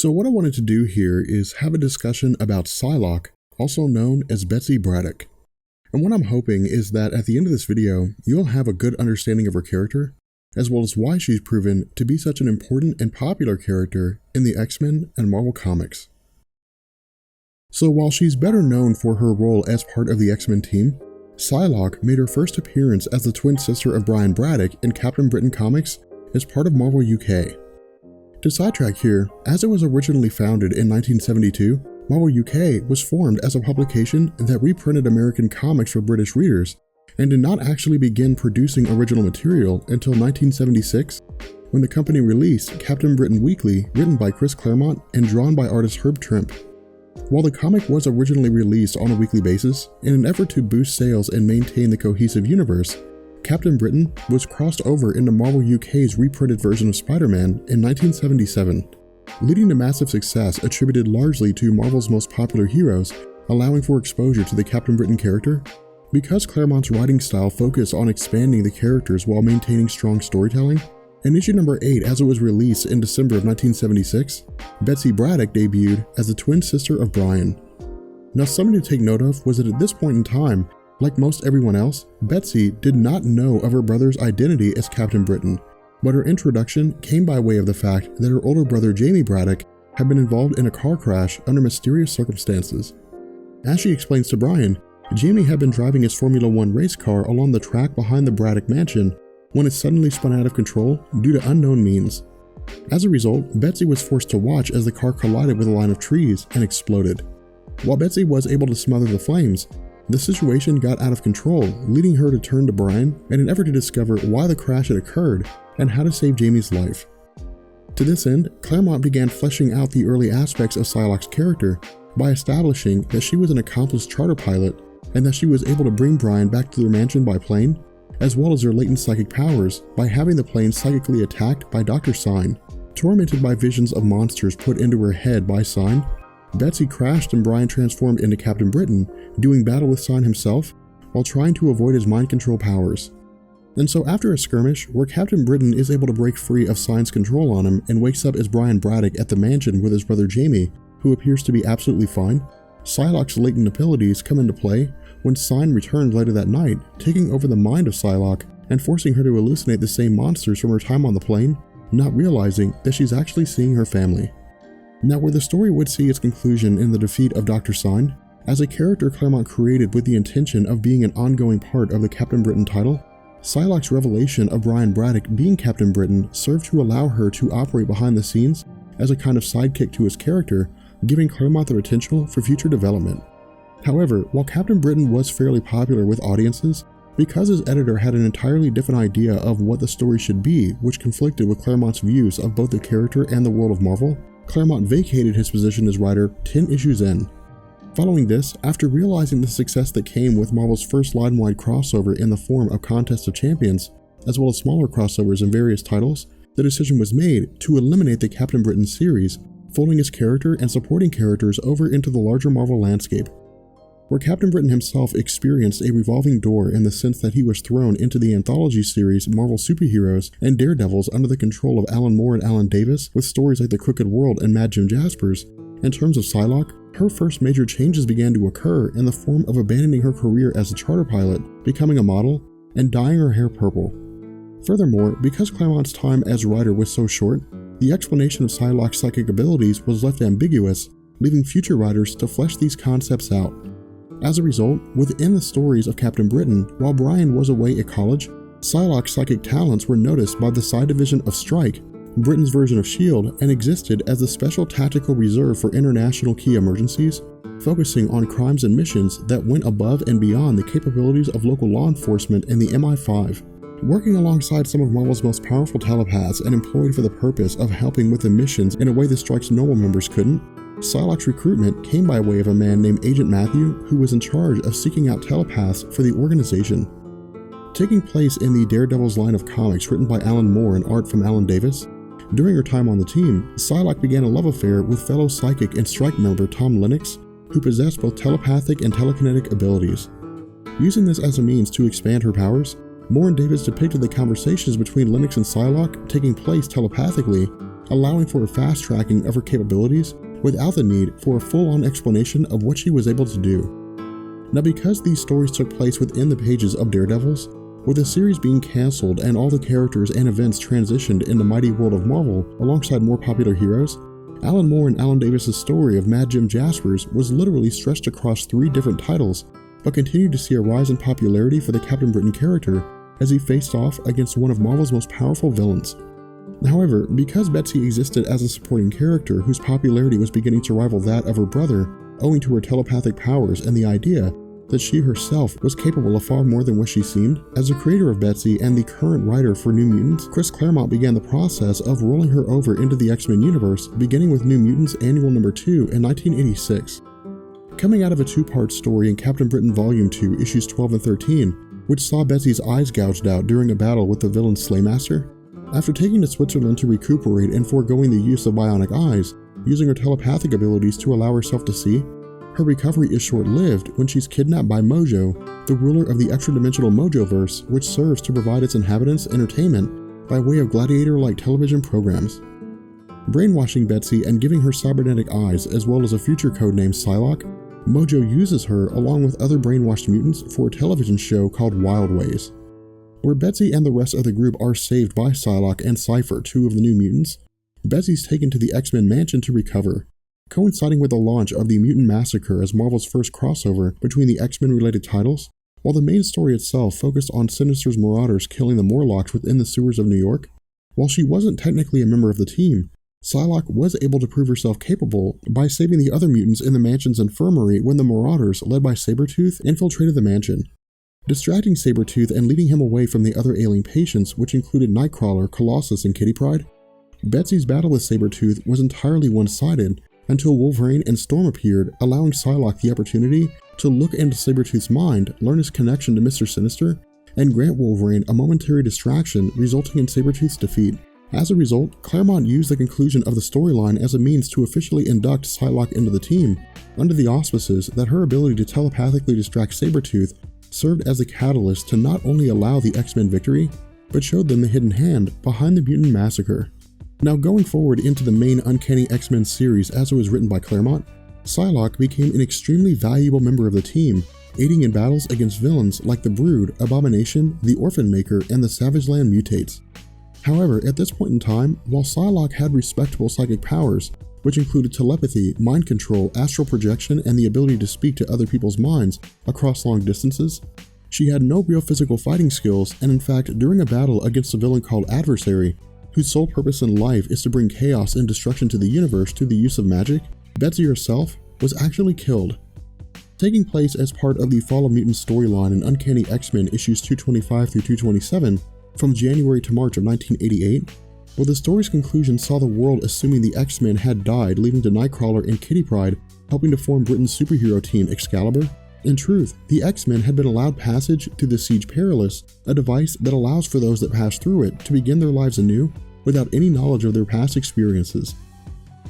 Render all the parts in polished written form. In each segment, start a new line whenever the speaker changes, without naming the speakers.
So what I wanted to do here is have a discussion about Psylocke, also known as Betsy Braddock. And what I'm hoping is that at the end of this video, you'll have a good understanding of her character, as well as why she's proven to be such an important and popular character in the X-Men and Marvel Comics. So while she's better known for her role as part of the X-Men team, Psylocke made her first appearance as the twin sister of Brian Braddock in Captain Britain comics as part of Marvel UK. To sidetrack here, as it was originally founded in 1972, Marvel UK was formed as a publication that reprinted American comics for British readers and did not actually begin producing original material until 1976, when the company released Captain Britain Weekly, written by Chris Claremont and drawn by artist Herb Trimpe. While the comic was originally released on a weekly basis, in an effort to boost sales and maintain the cohesive universe, Captain Britain was crossed over into Marvel UK's reprinted version of Spider-Man in 1977, leading to massive success attributed largely to Marvel's most popular heroes, allowing for exposure to the Captain Britain character. Because Claremont's writing style focused on expanding the characters while maintaining strong storytelling, in issue number 8 as it was released in December of 1976, Betsy Braddock debuted as the twin sister of Brian. Now something to take note of was that at this point in time, like most everyone else, Betsy did not know of her brother's identity as Captain Britain, but her introduction came by way of the fact that her older brother Jamie Braddock had been involved in a car crash under mysterious circumstances. As she explains to Brian, Jamie had been driving his Formula 1 race car along the track behind the Braddock mansion when it suddenly spun out of control due to unknown means. As a result, Betsy was forced to watch as the car collided with a line of trees and exploded. While Betsy was able to smother the flames, the situation got out of control, leading her to turn to Brian in an effort to discover why the crash had occurred and how to save Jamie's life. To this end, Claremont began fleshing out the early aspects of Psylocke's character by establishing that she was an accomplished charter pilot and that she was able to bring Brian back to their mansion by plane, as well as her latent psychic powers by having the plane psychically attacked by Dr. Sign. Tormented by visions of monsters put into her head by Sign, Betsy crashed and Brian transformed into Captain Britain, doing battle with Sign himself while trying to avoid his mind control powers. And so after a skirmish where Captain Britain is able to break free of Sign's control on him and wakes up as Brian Braddock at the mansion with his brother Jamie, who appears to be absolutely fine, Psylocke's latent abilities come into play when Sign returns later that night, taking over the mind of Psylocke and forcing her to hallucinate the same monsters from her time on the plane, not realizing that she's actually seeing her family. Now, where the story would see its conclusion in the defeat of Dr. Sign, as a character Claremont created with the intention of being an ongoing part of the Captain Britain title, Psylocke's revelation of Brian Braddock being Captain Britain served to allow her to operate behind the scenes as a kind of sidekick to his character, giving Claremont the potential for future development. However, while Captain Britain was fairly popular with audiences, because his editor had an entirely different idea of what the story should be, which conflicted with Claremont's views of both the character and the world of Marvel, Claremont vacated his position as writer 10 issues in. Following this, after realizing the success that came with Marvel's first line-wide crossover in the form of Contest of Champions, as well as smaller crossovers in various titles, the decision was made to eliminate the Captain Britain series, folding his character and supporting characters over into the larger Marvel landscape, where Captain Britain himself experienced a revolving door in the sense that he was thrown into the anthology series Marvel Superheroes and Daredevils under the control of Alan Moore and Alan Davis with stories like The Crooked World and Mad Jim Jaspers. In terms of Psylocke, her first major changes began to occur in the form of abandoning her career as a charter pilot, becoming a model, and dyeing her hair purple. Furthermore, because Claremont's time as writer was so short, the explanation of Psylocke's psychic abilities was left ambiguous, leaving future writers to flesh these concepts out. As a result, within the stories of Captain Britain, while Brian was away at college, Psylocke's psychic talents were noticed by the side division of Strike, Britain's version of S.H.I.E.L.D., and existed as the Special Tactical Reserve for international key emergencies, focusing on crimes and missions that went above and beyond the capabilities of local law enforcement and the MI5. Working alongside some of Marvel's most powerful telepaths and employed for the purpose of helping with the missions in a way that Strike's normal members couldn't, Psylocke's recruitment came by way of a man named Agent Matthew, who was in charge of seeking out telepaths for the organization. Taking place in the Daredevils line of comics written by Alan Moore and art from Alan Davis, during her time on the team, Psylocke began a love affair with fellow Psychic and Strike member Tom Lennox, who possessed both telepathic and telekinetic abilities. Using this as a means to expand her powers, Moore and Davis depicted the conversations between Lennox and Psylocke taking place telepathically allowing for a fast tracking of her capabilities without the need for a full-on explanation of what she was able to do. Now, because these stories took place within the pages of Daredevils, with the series being cancelled and all the characters and events transitioned in the mighty world of Marvel alongside more popular heroes, Alan Moore and Alan Davis's story of Mad Jim Jaspers was literally stretched across 3 different titles, but continued to see a rise in popularity for the Captain Britain character as he faced off against one of Marvel's most powerful villains. However, because Betsy existed as a supporting character whose popularity was beginning to rival that of her brother owing to her telepathic powers and the idea that she herself was capable of far more than what she seemed, as the creator of Betsy and the current writer for New Mutants, Chris Claremont began the process of rolling her over into the X-Men universe, beginning with New Mutants Annual No. 2 in 1986. Coming out of a 2-part story in Captain Britain Volume 2, Issues 12 and 13, which saw Betsy's eyes gouged out during a battle with the villain Slaymaster, after taking to Switzerland to recuperate and foregoing the use of bionic eyes, using her telepathic abilities to allow herself to see, her recovery is short-lived when she's kidnapped by Mojo, the ruler of the extra-dimensional Mojoverse, which serves to provide its inhabitants entertainment by way of gladiator-like television programs. Brainwashing Betsy and giving her cybernetic eyes as well as a future codename Psylocke, Mojo uses her along with other brainwashed mutants for a television show called Wild Ways, where Betsy and the rest of the group are saved by Psylocke and Cypher, 2 of the New Mutants. Betsy's taken to the X-Men mansion to recover, coinciding with the launch of the Mutant Massacre as Marvel's first crossover between the X-Men related titles, while the main story itself focused on Sinister's marauders killing the Morlocks within the sewers of New York. While she wasn't technically a member of the team, Psylocke was able to prove herself capable by saving the other mutants in the mansion's infirmary when the marauders, led by Sabretooth, infiltrated the mansion. Distracting Sabretooth and leading him away from the other ailing patients, which included Nightcrawler, Colossus, and Kitty Pryde, Betsy's battle with Sabretooth was entirely one-sided until Wolverine and Storm appeared, allowing Psylocke the opportunity to look into Sabretooth's mind, learn his connection to Mr. Sinister, and grant Wolverine a momentary distraction, resulting in Sabretooth's defeat. As a result, Claremont used the conclusion of the storyline as a means to officially induct Psylocke into the team, under the auspices that her ability to telepathically distract Sabretooth served as a catalyst to not only allow the X-Men victory, but showed them the hidden hand behind the Mutant Massacre. Now, going forward into the main Uncanny X-Men series as it was written by Claremont, Psylocke became an extremely valuable member of the team, aiding in battles against villains like the Brood, Abomination, the Orphan Maker, and the Savage Land Mutates. However, at this point in time, while Psylocke had respectable psychic powers, which included telepathy, mind control, astral projection, and the ability to speak to other people's minds across long distances, she had no real physical fighting skills, and in fact, during a battle against a villain called Adversary, whose sole purpose in life is to bring chaos and destruction to the universe through the use of magic, Betsy herself was actually killed. Taking place as part of the Fall of Mutants storyline in Uncanny X-Men issues 225 through 227, from January to March of 1988, where the story's conclusion saw the world assuming the X-Men had died, leading to Nightcrawler and Kitty Pryde helping to form Britain's superhero team Excalibur. In truth, the X-Men had been allowed passage through the Siege Perilous, a device that allows for those that pass through it to begin their lives anew without any knowledge of their past experiences.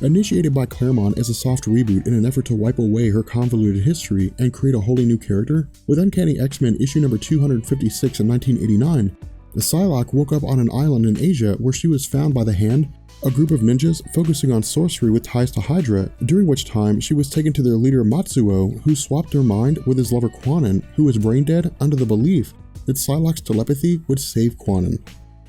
Initiated by Claremont as a soft reboot in an effort to wipe away her convoluted history and create a wholly new character, with Uncanny X-Men issue number 256 in 1989, Psylocke woke up on an island in Asia where she was found by the Hand, a group of ninjas focusing on sorcery with ties to Hydra, during which time she was taken to their leader Matsuo, who swapped her mind with his lover Quanon, who was brain dead under the belief that Psylocke's telepathy would save Quanon,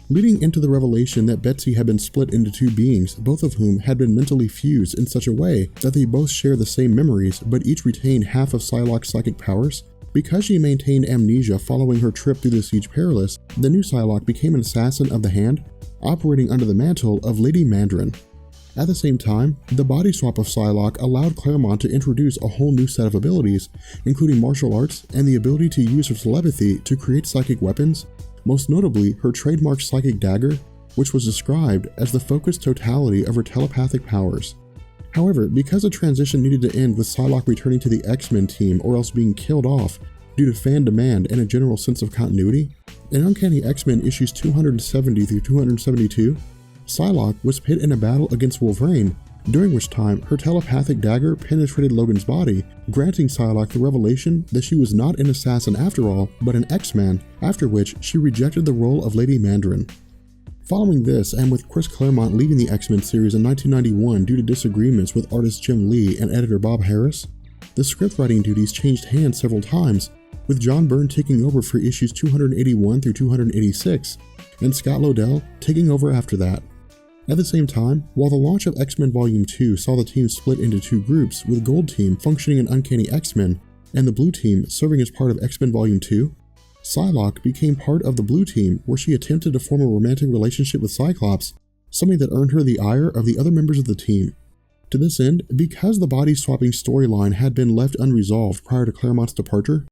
leading into the revelation that Betsy had been split into 2 beings, both of whom had been mentally fused in such a way that they both share the same memories but each retain half of Psylocke's psychic powers. Because she maintained amnesia following her trip through the Siege Perilous, the new Psylocke became an assassin of the Hand, operating under the mantle of Lady Mandarin. At the same time, the body swap of Psylocke allowed Claremont to introduce a whole new set of abilities, including martial arts and the ability to use her telepathy to create psychic weapons, most notably her trademark psychic dagger, which was described as the focused totality of her telepathic powers. However, because the transition needed to end with Psylocke returning to the X-Men team or else being killed off due to fan demand and a general sense of continuity, in Uncanny X-Men issues 270 through 272, Psylocke was pit in a battle against Wolverine, during which time her telepathic dagger penetrated Logan's body, granting Psylocke the revelation that she was not an assassin after all, but an X-Man, after which she rejected the role of Lady Mandarin. Following this, and with Chris Claremont leaving the X-Men series in 1991 due to disagreements with artist Jim Lee and editor Bob Harris, the scriptwriting duties changed hands several times, with John Byrne taking over for issues 281 through 286, and Scott Lobdell taking over after that. At the same time, while the launch of X-Men Volume 2 saw the team split into two groups, with Gold Team functioning in Uncanny X-Men, and the Blue Team serving as part of X-Men Volume 2, Psylocke became part of the Blue Team, where she attempted to form a romantic relationship with Cyclops, something that earned her the ire of the other members of the team. To this end, because the body-swapping storyline had been left unresolved prior to Claremont's departure,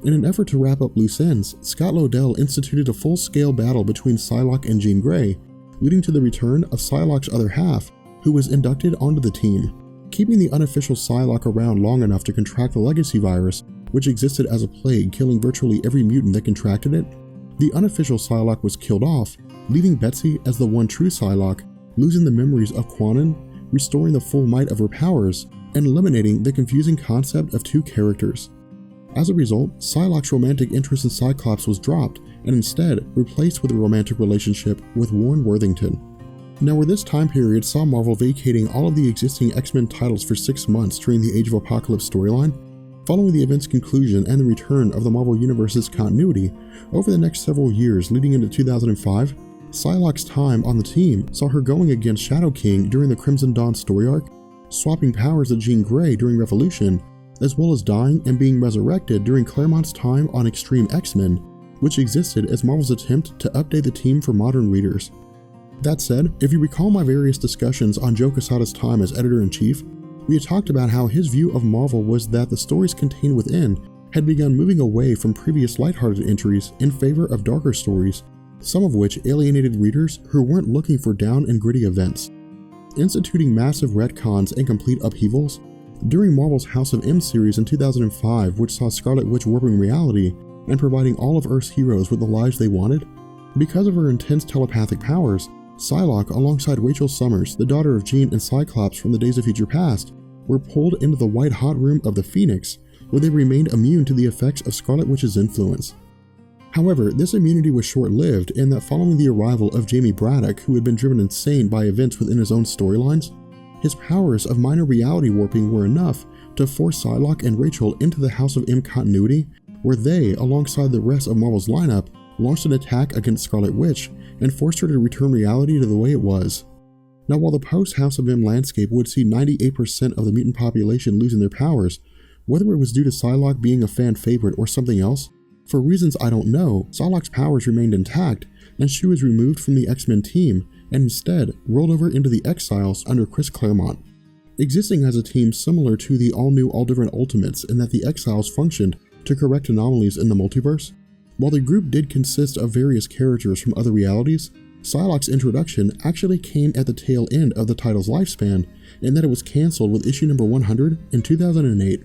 in an effort to wrap up loose ends, Scott Lobdell instituted a full-scale battle between Psylocke and Jean Grey, leading to the return of Psylocke's other half, who was inducted onto the team. Keeping the unofficial Psylocke around long enough to contract the legacy virus, which existed as a plague killing virtually every mutant that contracted it, the unofficial Psylocke was killed off, leaving Betsy as the one true Psylocke, losing the memories of Quanon, restoring the full might of her powers, and eliminating the confusing concept of two characters. As a result, Psylocke's romantic interest in Cyclops was dropped, and instead replaced with a romantic relationship with Warren Worthington. Now, where this time period saw Marvel vacating all of the existing X-Men titles for 6 months during the Age of Apocalypse storyline, following the event's conclusion and the return of the Marvel Universe's continuity, over the next several years leading into 2005, Psylocke's time on the team saw her going against Shadow King during the Crimson Dawn story arc, swapping powers with Jean Grey during Revolution, as well as dying and being resurrected during Claremont's time on Extreme X-Men, which existed as Marvel's attempt to update the team for modern readers. That said, if you recall my various discussions on Joe Quesada's time as editor-in-chief, we had talked about how his view of Marvel was that the stories contained within had begun moving away from previous lighthearted entries in favor of darker stories, some of which alienated readers who weren't looking for down and gritty events. Instituting massive retcons and complete upheavals, during Marvel's House of M series in 2005, which saw Scarlet Witch warping reality and providing all of Earth's heroes with the lives they wanted, because of her intense telepathic powers, Psylocke, alongside Rachel Summers, the daughter of Jean and Cyclops from the Days of Future Past, were pulled into the White Hot Room of the Phoenix, where they remained immune to the effects of Scarlet Witch's influence. However, this immunity was short-lived in that following the arrival of Jamie Braddock, who had been driven insane by events within his own storylines, his powers of minor reality warping were enough to force Psylocke and Rachel into the House of M continuity, where they, alongside the rest of Marvel's lineup, launched an attack against Scarlet Witch and forced her to return reality to the way it was. Now, while the post-House of M landscape would see 98% of the mutant population losing their powers, whether it was due to Psylocke being a fan favorite or something else, for reasons I don't know, Psylocke's powers remained intact, and she was removed from the X-Men team and instead rolled over into the Exiles under Chris Claremont, existing as a team similar to the all-new, all-different Ultimates in that the Exiles functioned to correct anomalies in the multiverse. While the group did consist of various characters from other realities, Psylocke's introduction actually came at the tail end of the title's lifespan, in that it was cancelled with issue number 100 in 2008.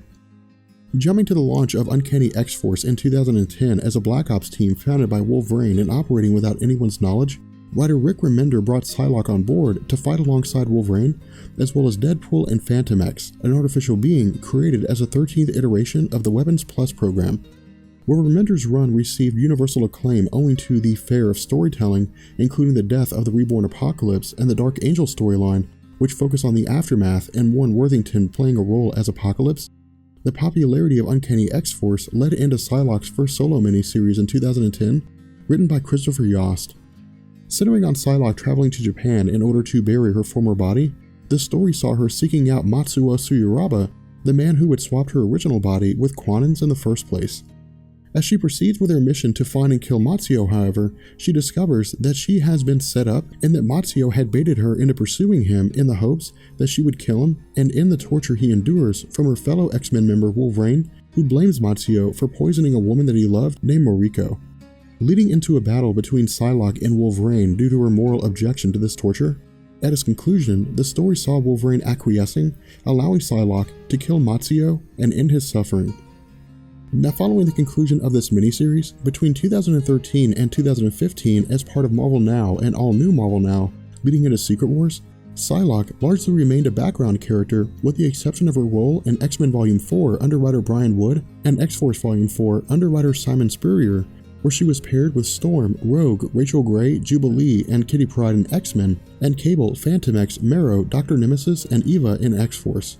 Jumping to the launch of Uncanny X-Force in 2010 as a Black Ops team founded by Wolverine and operating without anyone's knowledge, writer Rick Remender brought Psylocke on board to fight alongside Wolverine, as well as Deadpool and Phantom X, an artificial being created as a 13th iteration of the Weapons Plus program. Where Remender's run received universal acclaim owing to the fare of storytelling, including the death of the Reborn Apocalypse and the Dark Angel storyline, which focus on the aftermath and Warren Worthington playing a role as Apocalypse, the popularity of Uncanny X-Force led into Psylocke's first solo miniseries in 2010, written by Christopher Yost. Centering on Psylocke traveling to Japan in order to bury her former body, the story saw her seeking out Matsuo Suyuraba, the man who had swapped her original body with Quanon's in the first place. As she proceeds with her mission to find and kill Matsuo, however, she discovers that she has been set up and that Matsuo had baited her into pursuing him in the hopes that she would kill him and end the torture he endures from her fellow X-Men member Wolverine, who blames Matsuo for poisoning a woman that he loved named Moriko. Leading into a battle between Psylocke and Wolverine due to her moral objection to this torture, at its conclusion, the story saw Wolverine acquiescing, allowing Psylocke to kill Matsuo and end his suffering. Now, following the conclusion of this miniseries, between 2013 and 2015 as part of Marvel Now and All New Marvel Now, leading into Secret Wars, Psylocke largely remained a background character with the exception of her role in X-Men Volume 4 under writer Brian Wood and X-Force Volume 4 under writer Simon Spurrier, where she was paired with Storm, Rogue, Rachel Grey, Jubilee, and Kitty Pryde in X-Men, and Cable, Phantom X, Marrow, Dr. Nemesis, and Eva in X-Force.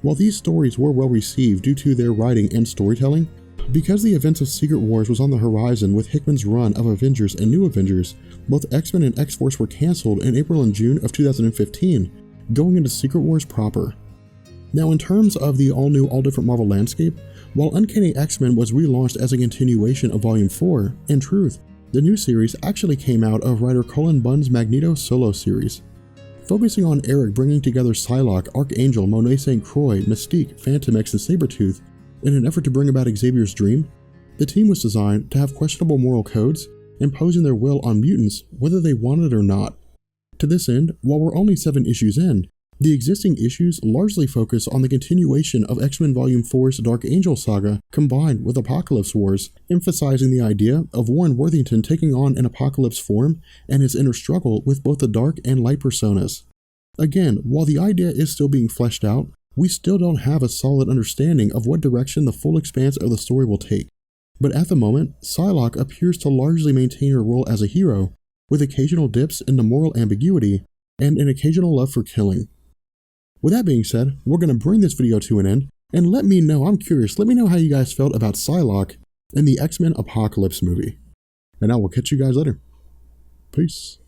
While these stories were well received due to their writing and storytelling, because the events of Secret Wars was on the horizon with Hickman's run of Avengers and New Avengers, both X-Men and X-Force were cancelled in April and June of 2015, going into Secret Wars proper. Now, in terms of the all-new, all-different Marvel landscape, while Uncanny X-Men was relaunched as a continuation of Volume 4, in truth, the new series actually came out of writer Cullen Bunn's Magneto solo series. Focusing on Eric bringing together Psylocke, Archangel, Monet St. Croix, Mystique, Phantom X, and Sabretooth in an effort to bring about Xavier's dream, the team was designed to have questionable moral codes, imposing their will on mutants whether they wanted it or not. To this end, while we're only 7 issues in, the existing issues largely focus on the continuation of X-Men Volume 4's Dark Angel saga combined with Apocalypse Wars, emphasizing the idea of Warren Worthington taking on an Apocalypse form and his inner struggle with both the dark and light personas. Again, while the idea is still being fleshed out, we still don't have a solid understanding of what direction the full expanse of the story will take. But at the moment, Psylocke appears to largely maintain her role as a hero, with occasional dips into moral ambiguity and an occasional love for killing. With that being said, we're going to bring this video to an end, and let me know how you guys felt about Psylocke in the X-Men Apocalypse movie. And I will catch you guys later. Peace.